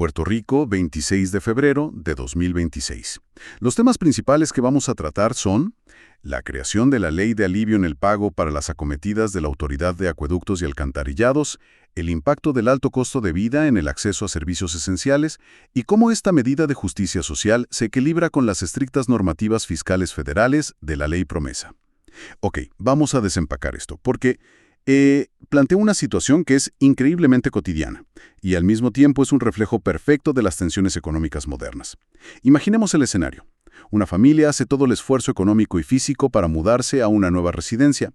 Puerto Rico, 26 de febrero de 2026. Los temas principales que vamos a tratar son la creación de la Ley de Alivio en el Pago para las acometidas de la Autoridad de Acueductos y Alcantarillados, el impacto del alto costo de vida en el acceso a servicios esenciales y cómo esta medida de justicia social se equilibra con las estrictas normativas fiscales federales de la Ley Promesa. Ok, vamos a desempacar esto, porque planteo una situación que es increíblemente cotidiana y al mismo tiempo es un reflejo perfecto de las tensiones económicas modernas. Imaginemos el escenario. Una familia hace todo el esfuerzo económico y físico para mudarse a una nueva residencia.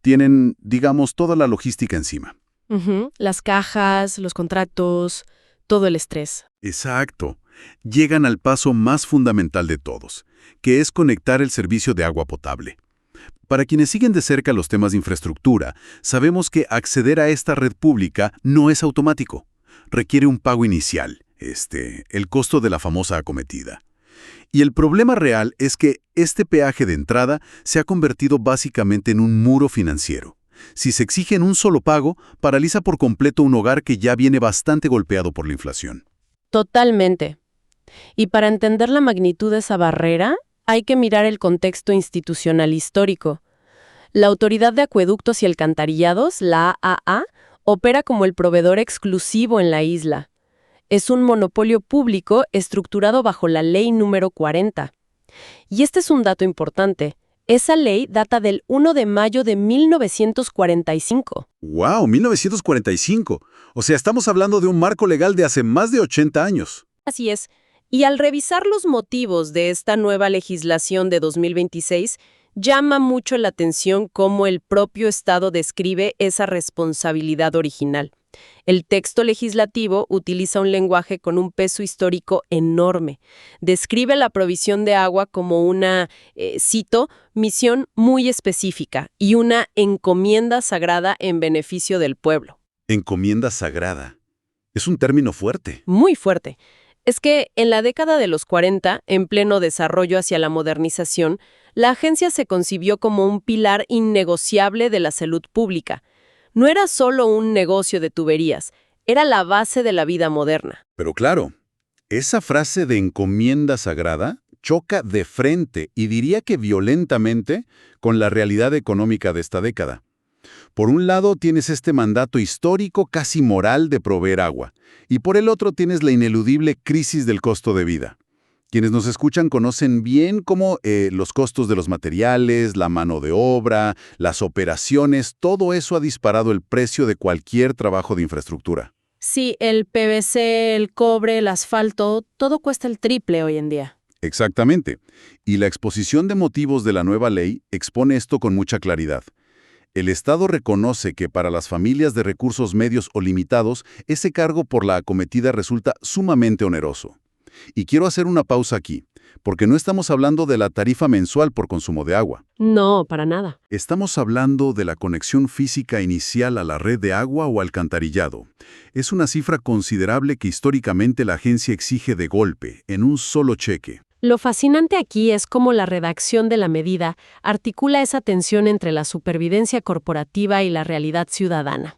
Tienen, digamos, toda la logística encima. Las cajas, los contratos, todo el estrés. Exacto. Llegan al paso más fundamental de todos, que es conectar el servicio de agua potable. Para quienes siguen de cerca los temas de infraestructura, sabemos que acceder a esta red pública no es automático. Requiere un pago inicial, el costo de la famosa acometida. Y el problema real es que este peaje de entrada se ha convertido básicamente en un muro financiero. Si se exige en un solo pago, paraliza por completo un hogar que ya viene bastante golpeado por la inflación. Totalmente. Y para entender la magnitud de esa barrera, hay que mirar el contexto institucional histórico. La Autoridad de Acueductos y Alcantarillados, la AAA, opera como el proveedor exclusivo en la isla. Es un monopolio público estructurado bajo la Ley número 40. Y este es un dato importante. Esa ley data del 1 de mayo de 1945. ¡Wow! 1945. O sea, estamos hablando de un marco legal de hace más de 80 años. Así es. Y al revisar los motivos de esta nueva legislación de 2026, llama mucho la atención cómo el propio Estado describe esa responsabilidad original. El texto legislativo utiliza un lenguaje con un peso histórico enorme. Describe la provisión de agua como una, cito, misión muy específica y una encomienda sagrada en beneficio del pueblo. Encomienda sagrada. Es un término fuerte. Muy fuerte. Es que en la década de los 40, en pleno desarrollo hacia la modernización, la agencia se concibió como un pilar innegociable de la salud pública. No era solo un negocio de tuberías, era la base de la vida moderna. Pero claro, esa frase de encomienda sagrada choca de frente y diría que violentamente con la realidad económica de esta década. Por un lado tienes este mandato histórico casi moral de proveer agua, y por el otro tienes la ineludible crisis del costo de vida. Quienes nos escuchan conocen bien cómo los costos de los materiales, la mano de obra, las operaciones, todo eso ha disparado el precio de cualquier trabajo de infraestructura. Sí, el PVC, el cobre, el asfalto, todo cuesta el triple hoy en día. Exactamente. Y la exposición de motivos de la nueva ley expone esto con mucha claridad. El Estado reconoce que para las familias de recursos medios o limitados, ese cargo por la acometida resulta sumamente oneroso. Y quiero hacer una pausa aquí, porque no estamos hablando de la tarifa mensual por consumo de agua. No, para nada. Estamos hablando de la conexión física inicial a la red de agua o alcantarillado. Es una cifra considerable que históricamente la agencia exige de golpe, en un solo cheque. Lo fascinante aquí es cómo la redacción de la medida articula esa tensión entre la supervivencia corporativa y la realidad ciudadana.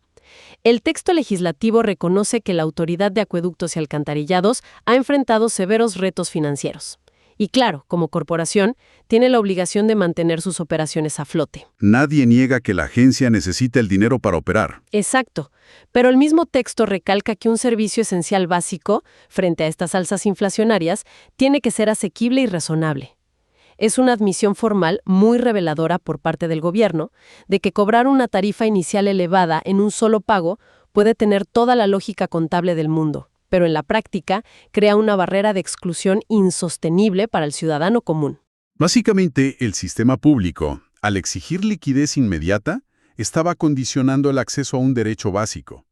El texto legislativo reconoce que la Autoridad de Acueductos y Alcantarillados ha enfrentado severos retos financieros. Y claro, como corporación, tiene la obligación de mantener sus operaciones a flote. Nadie niega que la agencia necesita el dinero para operar. Exacto, pero el mismo texto recalca que un servicio esencial básico, frente a estas alzas inflacionarias, tiene que ser asequible y razonable. Es una admisión formal muy reveladora por parte del gobierno de que cobrar una tarifa inicial elevada en un solo pago puede tener toda la lógica contable del mundo, pero en la práctica crea una barrera de exclusión insostenible para el ciudadano común. Básicamente, el sistema público, al exigir liquidez inmediata, estaba condicionando el acceso a un derecho básico.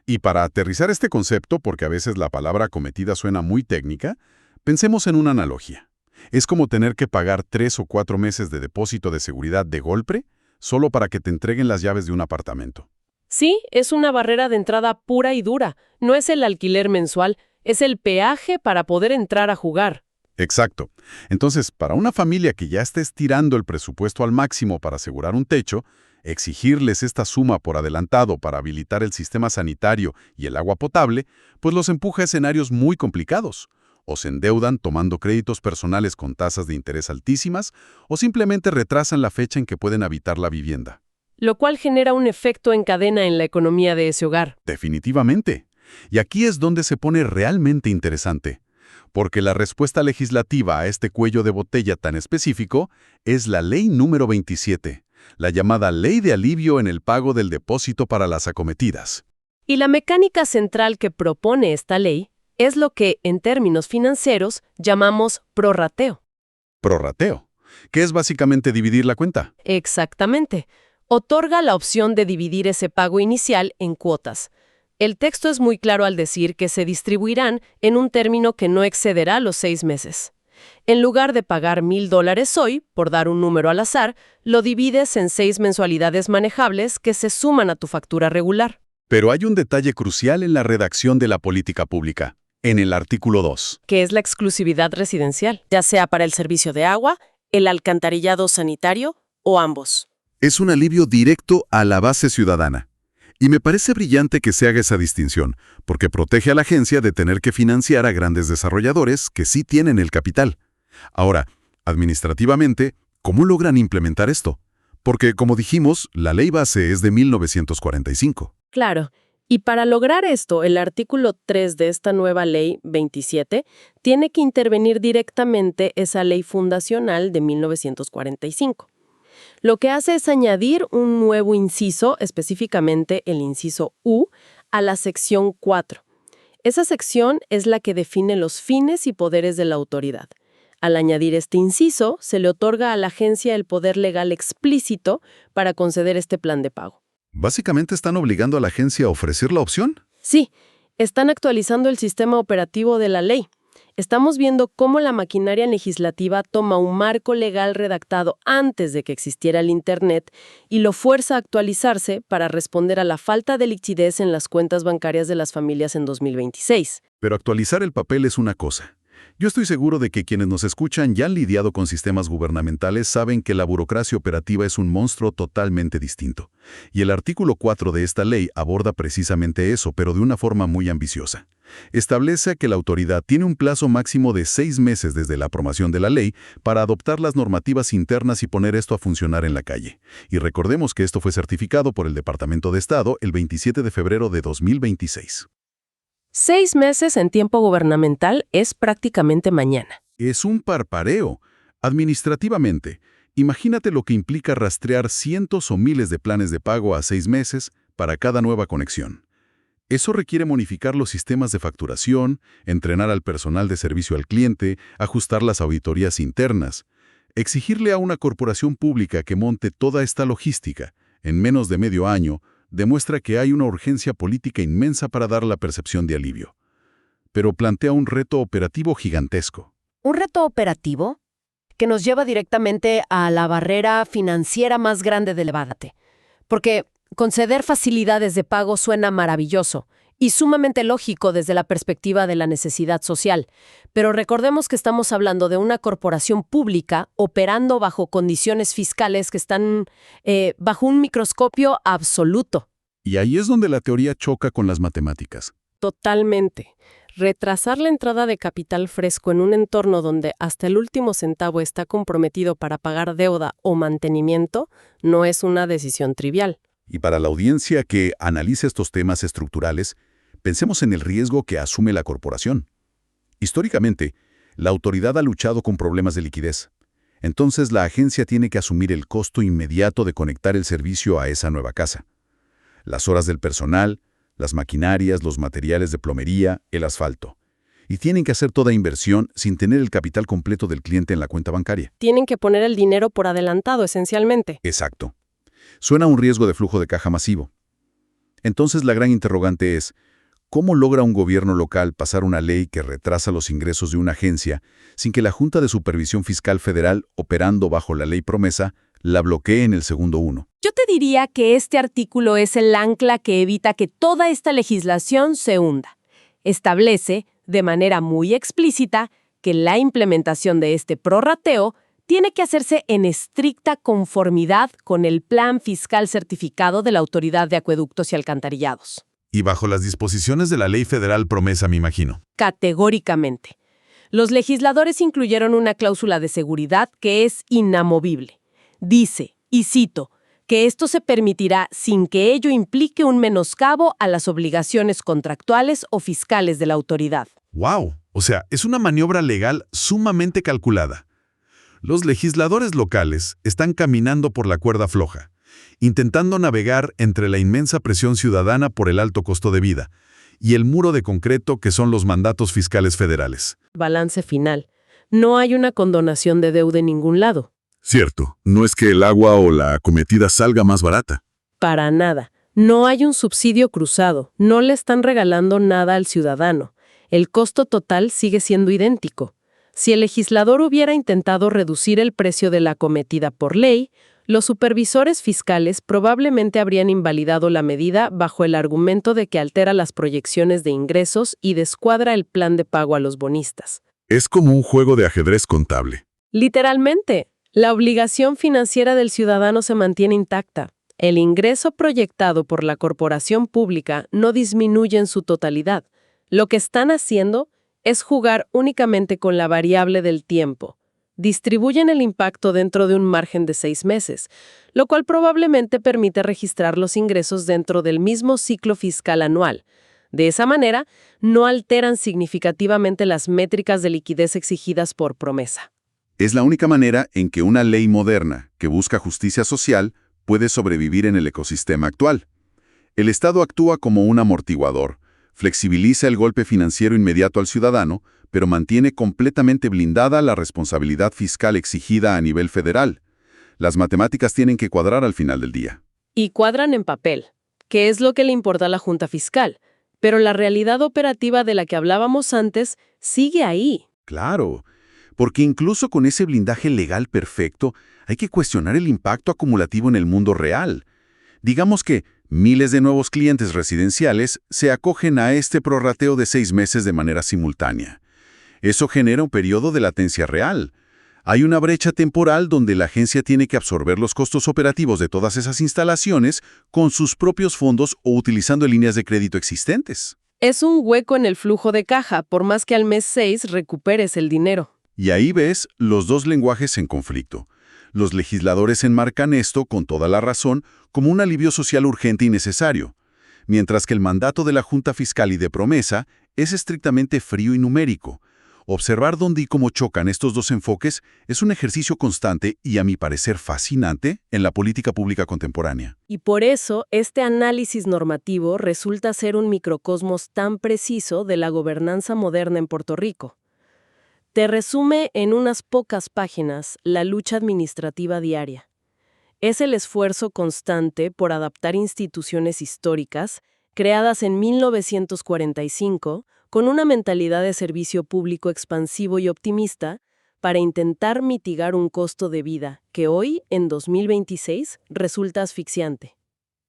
Y para aterrizar este concepto, porque a veces la palabra acometida suena muy técnica, pensemos en una analogía. Es como tener que pagar 3 o 4 meses de depósito de seguridad de golpe solo para que te entreguen las llaves de un apartamento. Sí, es una barrera de entrada pura y dura. No es el alquiler mensual, es el peaje para poder entrar a jugar. Exacto. Entonces, para una familia que ya está estirando el presupuesto al máximo para asegurar un techo, Exigirles esta suma por adelantado para habilitar el sistema sanitario y el agua potable, pues los empuja a escenarios muy complicados. O se endeudan tomando créditos personales con tasas de interés altísimas, o simplemente retrasan la fecha en que pueden habitar la vivienda. Lo cual genera un efecto en cadena en la economía de ese hogar. Definitivamente. Y aquí es donde se pone realmente interesante, porque la respuesta legislativa a este cuello de botella tan específico es la Ley número 27, la llamada Ley de Alivio en el Pago del Depósito para las Acometidas. Y la mecánica central que propone esta ley es lo que, en términos financieros, llamamos prorrateo. Prorrateo, que es básicamente dividir la cuenta. Exactamente. Otorga la opción de dividir ese pago inicial en cuotas. El texto es muy claro al decir que se distribuirán en un término que no excederá los 6 meses. En lugar de pagar $1,000 hoy, por dar un número al azar, lo divides en 6 mensualidades manejables que se suman a tu factura regular. Pero hay un detalle crucial en la redacción de la política pública, en el artículo 2. Que es la exclusividad residencial, ya sea para el servicio de agua, el alcantarillado sanitario o ambos. Es un alivio directo a la base ciudadana. Y me parece brillante que se haga esa distinción, porque protege a la agencia de tener que financiar a grandes desarrolladores que sí tienen el capital. Ahora, administrativamente, ¿cómo logran implementar esto? Porque, como dijimos, la ley base es de 1945. Claro. Y para lograr esto, el artículo 3 de esta nueva ley 27 tiene que intervenir directamente esa ley fundacional de 1945. Lo que hace es añadir un nuevo inciso, específicamente el inciso U, a la sección 4. Esa sección es la que define los fines y poderes de la autoridad. Al añadir este inciso, se le otorga a la agencia el poder legal explícito para conceder este plan de pago. ¿Básicamente están obligando a la agencia a ofrecer la opción? Sí, están actualizando el sistema operativo de la ley. Estamos viendo cómo la maquinaria legislativa toma un marco legal redactado antes de que existiera el Internet y lo fuerza a actualizarse para responder a la falta de liquidez en las cuentas bancarias de las familias en 2026. Pero actualizar el papel es una cosa. Yo estoy seguro de que quienes nos escuchan ya han lidiado con sistemas gubernamentales saben que la burocracia operativa es un monstruo totalmente distinto. Y el artículo 4 de esta ley aborda precisamente eso, pero de una forma muy ambiciosa. Establece que la autoridad tiene un plazo máximo de 6 meses desde la aprobación de la ley para adoptar las normativas internas y poner esto a funcionar en la calle. Y recordemos que esto fue certificado por el Departamento de Estado el 27 de febrero de 2026. 6 meses en tiempo gubernamental es prácticamente mañana. Es un parpareo. Administrativamente, imagínate lo que implica rastrear cientos o miles de planes de pago a 6 meses para cada nueva conexión. Eso requiere modificar los sistemas de facturación, entrenar al personal de servicio al cliente, ajustar las auditorías internas, exigirle a una corporación pública que monte toda esta logística en menos de medio año demuestra que hay una urgencia política inmensa para dar la percepción de alivio. Pero plantea un reto operativo gigantesco. ¿Un reto operativo? Que nos lleva directamente a la barrera financiera más grande del debate. Porque conceder facilidades de pago suena maravilloso y sumamente lógico desde la perspectiva de la necesidad social. Pero recordemos que estamos hablando de una corporación pública operando bajo condiciones fiscales que están bajo un microscopio absoluto. Y ahí es donde la teoría choca con las matemáticas. Totalmente. Retrasar la entrada de capital fresco en un entorno donde hasta el último centavo está comprometido para pagar deuda o mantenimiento no es una decisión trivial. Y para la audiencia que analice estos temas estructurales, pensemos en el riesgo que asume la corporación. Históricamente, la autoridad ha luchado con problemas de liquidez. Entonces, la agencia tiene que asumir el costo inmediato de conectar el servicio a esa nueva casa. Las horas del personal, las maquinarias, los materiales de plomería, el asfalto. Y tienen que hacer toda inversión sin tener el capital completo del cliente en la cuenta bancaria. Tienen que poner el dinero por adelantado, esencialmente. Exacto. Suena a un riesgo de flujo de caja masivo. Entonces la gran interrogante es, ¿cómo logra un gobierno local pasar una ley que retrasa los ingresos de una agencia sin que la Junta de Supervisión Fiscal Federal, operando bajo la ley promesa, la bloquee en el segundo 1? Yo te diría que este artículo es el ancla que evita que toda esta legislación se hunda. Establece, de manera muy explícita, que la implementación de este prorrateo tiene que hacerse en estricta conformidad con el Plan Fiscal Certificado de la Autoridad de Acueductos y Alcantarillados. Y bajo las disposiciones de la Ley Federal Promesa, me imagino. Categóricamente. Los legisladores incluyeron una cláusula de seguridad que es inamovible. Dice, y cito, que esto se permitirá sin que ello implique un menoscabo a las obligaciones contractuales o fiscales de la autoridad. ¡Wow! O sea, es una maniobra legal sumamente calculada. Los legisladores locales están caminando por la cuerda floja, intentando navegar entre la inmensa presión ciudadana por el alto costo de vida y el muro de concreto que son los mandatos fiscales federales. Balance final. No hay una condonación de deuda en ningún lado. Cierto, no es que el agua o la acometida salga más barata. Para nada. No hay un subsidio cruzado. No le están regalando nada al ciudadano. El costo total sigue siendo idéntico. Si el legislador hubiera intentado reducir el precio de la acometida por ley, los supervisores fiscales probablemente habrían invalidado la medida bajo el argumento de que altera las proyecciones de ingresos y descuadra el plan de pago a los bonistas. Es como un juego de ajedrez contable. Literalmente, la obligación financiera del ciudadano se mantiene intacta. El ingreso proyectado por la corporación pública no disminuye en su totalidad. Lo que están haciendo es jugar únicamente con la variable del tiempo. Distribuyen el impacto dentro de un margen de 6 meses, lo cual probablemente permite registrar los ingresos dentro del mismo ciclo fiscal anual. De esa manera, no alteran significativamente las métricas de liquidez exigidas por promesa. Es la única manera en que una ley moderna que busca justicia social puede sobrevivir en el ecosistema actual. El Estado actúa como un amortiguador, flexibiliza el golpe financiero inmediato al ciudadano, pero mantiene completamente blindada la responsabilidad fiscal exigida a nivel federal. Las matemáticas tienen que cuadrar al final del día. Y cuadran en papel, que es lo que le importa a la Junta Fiscal. Pero la realidad operativa de la que hablábamos antes sigue ahí. Claro, porque incluso con ese blindaje legal perfecto, hay que cuestionar el impacto acumulativo en el mundo real. Digamos que miles de nuevos clientes residenciales se acogen a este prorrateo de 6 meses de manera simultánea. Eso genera un periodo de latencia real. Hay una brecha temporal donde la agencia tiene que absorber los costos operativos de todas esas instalaciones con sus propios fondos o utilizando líneas de crédito existentes. Es un hueco en el flujo de caja, por más que al mes 6 recuperes el dinero. Y ahí ves los dos lenguajes en conflicto. Los legisladores enmarcan esto, con toda la razón, como un alivio social urgente y necesario, mientras que el mandato de la Junta Fiscal y de Promesa es estrictamente frío y numérico. Observar dónde y cómo chocan estos dos enfoques es un ejercicio constante y, a mi parecer, fascinante en la política pública contemporánea. Y por eso, este análisis normativo resulta ser un microcosmos tan preciso de la gobernanza moderna en Puerto Rico. Te resume en unas pocas páginas la lucha administrativa diaria. Es el esfuerzo constante por adaptar instituciones históricas creadas en 1945 con una mentalidad de servicio público expansivo y optimista para intentar mitigar un costo de vida que hoy, en 2026, resulta asfixiante.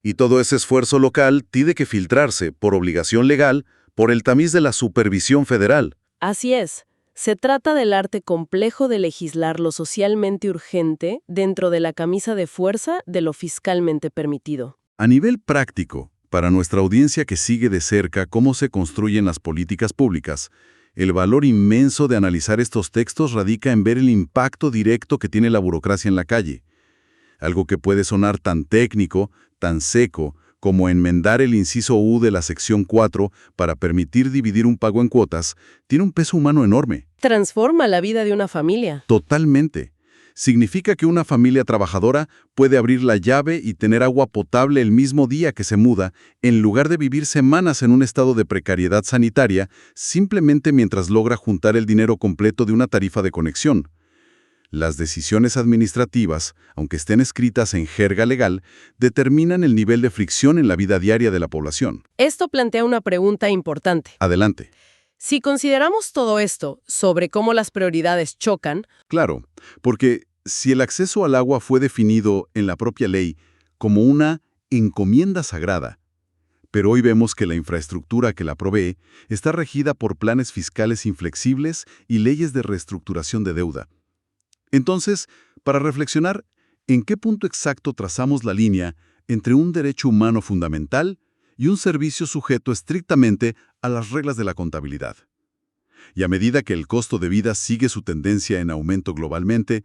Y todo ese esfuerzo local tiene que filtrarse, por obligación legal, por el tamiz de la supervisión federal. Así es. Se trata del arte complejo de legislar lo socialmente urgente dentro de la camisa de fuerza de lo fiscalmente permitido. A nivel práctico, para nuestra audiencia que sigue de cerca cómo se construyen las políticas públicas, el valor inmenso de analizar estos textos radica en ver el impacto directo que tiene la burocracia en la calle. Algo que puede sonar tan técnico, tan seco, como enmendar el inciso U de la sección 4 para permitir dividir un pago en cuotas, tiene un peso humano enorme. Transforma la vida de una familia. Totalmente. Significa que una familia trabajadora puede abrir la llave y tener agua potable el mismo día que se muda, en lugar de vivir semanas en un estado de precariedad sanitaria, simplemente mientras logra juntar el dinero completo de una tarifa de conexión. Las decisiones administrativas, aunque estén escritas en jerga legal, determinan el nivel de fricción en la vida diaria de la población. Esto plantea una pregunta importante. Adelante. Si consideramos todo esto sobre cómo las prioridades chocan... Claro, porque si el acceso al agua fue definido en la propia ley como una encomienda sagrada, pero hoy vemos que la infraestructura que la provee está regida por planes fiscales inflexibles y leyes de reestructuración de deuda. Entonces, para reflexionar, ¿en qué punto exacto trazamos la línea entre un derecho humano fundamental y un servicio sujeto estrictamente a las reglas de la contabilidad? Y a medida que el costo de vida sigue su tendencia en aumento globalmente,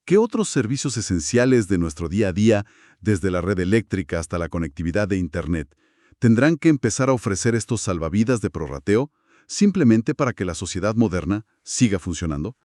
¿qué otros servicios esenciales de nuestro día a día, desde la red eléctrica hasta la conectividad de Internet, tendrán que empezar a ofrecer estos salvavidas de prorrateo simplemente para que la sociedad moderna siga funcionando?